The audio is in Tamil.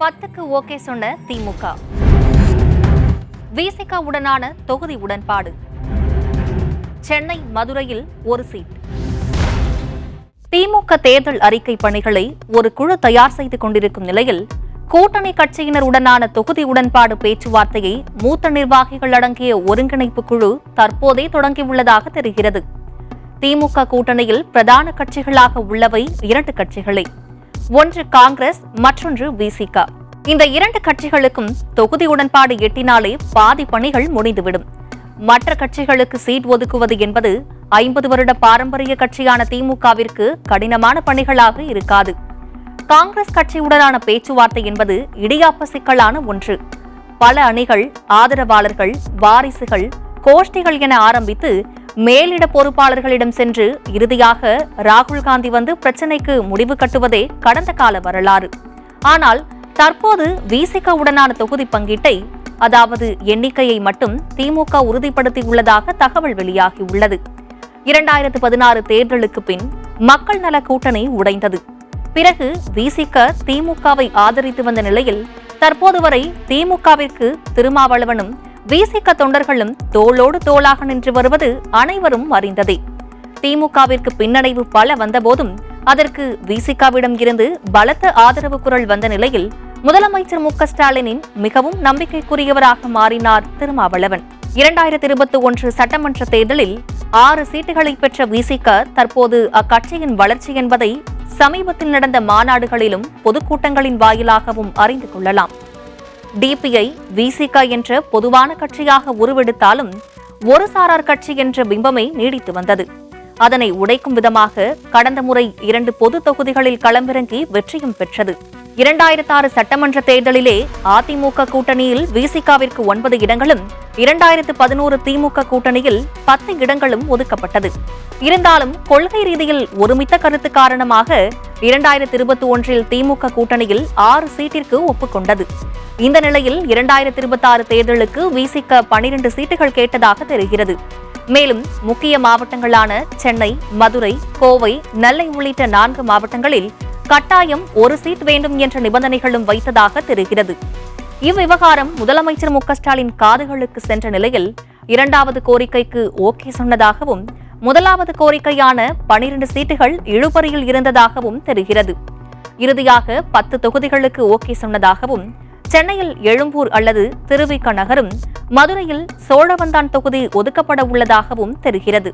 10க்கு ஓகே சொன்ன திமுக. விசிக உடனான தொகுதி உடன்பாடு. சென்னை, மதுரையில் ஒரு சீட். திமுக தேர்தல் அறிக்கை பணிகளை ஒரு குழு தயார் செய்து கொண்டிருக்கும் நிலையில் கூட்டணி கட்சியினருடனான தொகுதி உடன்பாடு பேச்சுவார்த்தையை மூத்த நிர்வாகிகள் அடங்கிய ஒருங்கிணைப்பு குழு தற்போதே தொடங்கியுள்ளதாக தெரிகிறது. திமுக கூட்டணியில் பிரதான கட்சிகளாக உள்ளவை 2 கட்சிகளே. ஒன்று காங்கிரஸ், மற்றொன்று விசிக. இந்த 2 கட்சிகளுக்கும் தொகுதி உடன்பாடு எட்டினாலே பாதி பணிகள் முடிந்துவிடும். மற்ற கட்சிகளுக்கு சீட் ஒதுக்குவது என்பது 50 வருட பாரம்பரிய கட்சியான திமுகவிற்கு கடினமான பணிகளாக இருக்காது. காங்கிரஸ் கட்சியுடனான பேச்சுவார்த்தை என்பது இடியாப்ப சிக்கலான ஒன்று. பல அணிகள், ஆதரவாளர்கள், வாரிசுகள், கோஷ்டிகள் என ஆரம்பித்து மேலிட பொறுப்பாளர்களிடம் சென்று இறுதியாக ராகுல் காந்தி வந்து பிரச்சினைக்கு முடிவு கட்டுவதே கடந்த கால வரலாறு. ஆனால் தற்போது விசிக உடனான தொகுதி பங்கீட்டை, அதாவது எண்ணிக்கையை மட்டும் திமுக உறுதிப்படுத்தியுள்ளதாக தகவல் வெளியாகியுள்ளது. 2016 தேர்தலுக்கு பின் மக்கள் நல கூட்டணி உடைந்தது. பிறகு விசிக திமுகவை ஆதரித்து வந்த நிலையில் தற்போது வரை திமுகவிற்கு திருமாவளவனும் விசிக தொண்டர்களும் தோளோடு தோளாக நின்று வருவது அனைவரும் அறிந்ததே. திமுகவிற்கு பின்னடைவு பல வந்தபோதும் அதற்கு விசிகவிடம் இருந்து பலத்த ஆதரவு குரல் வந்த நிலையில் முதலமைச்சர் மு க ஸ்டாலினின் மிகவும் நம்பிக்கைக்குரியவராக மாறினார் திருமாவளவன். 2021 சட்டமன்ற தேர்தலில் 6 சீட்டுகளை பெற்ற விசிக தற்போது அக்கட்சியின் வளர்ச்சி என்பதை சமீபத்தில் நடந்த மாநாடுகளிலும் பொதுக்கூட்டங்களின் வாயிலாகவும் அறிந்து கொள்ளலாம். டிபிஐ விசிக என்ற பொதுவான கட்சியாக உருவெடுத்தாலும் ஒரு சாரார் கட்சி என்ற பிம்பமே நீடித்து வந்தது. அதனை உடைக்கும் விதமாக கடந்த முறை 2 பொது தொகுதிகளில் களமிறங்கி வெற்றியும் பெற்றது. 2006 சட்டமன்ற தேர்தலிலே அதிமுக கூட்டணியில் விசிகவிற்கு 9 இடங்களும் 2011 திமுக கூட்டணியில் 10 இடங்களும் ஒதுக்கப்பட்டது. இருந்தாலும் கொள்கை ரீதியில் ஒருமித்த கருத்து காரணமாக 2021 திமுக கூட்டணியில் 6 சீட்டிற்கு ஒப்புக்கொண்டது. இந்த நிலையில் 2026 தேர்தலுக்கு விசிக 12 சீட்டுகள் கேட்டதாக தெரிகிறது. மேலும் முக்கிய மாவட்டங்களான சென்னை, மதுரை, கோவை, நெல்லை உள்ளிட்ட 4 மாவட்டங்களில் கட்டாயம் ஒரு சீட் வேண்டும் என்ற நிபந்தனைகளும் வைத்ததாக தெரிகிறது. இவ்விவகாரம் முதலமைச்சர் மு க ஸ்டாலின் காதுகளுக்கு சென்ற நிலையில் 2வது கோரிக்கைக்கு ஓகே சொன்னதாகவும் 1வது கோரிக்கையான 12 சீட்டுகள் இழுபறியில் இருந்ததாகவும் தெரிகிறது. இறுதியாக 10 தொகுதிகளுக்கு ஓகே சொன்னதாகவும், சென்னையில் எழும்பூர் அல்லது திருவிக நகரும், மதுரையில் சோழவந்தான் தொகுதி ஒதுக்கப்பட உள்ளதாகவும் தெரிகிறது.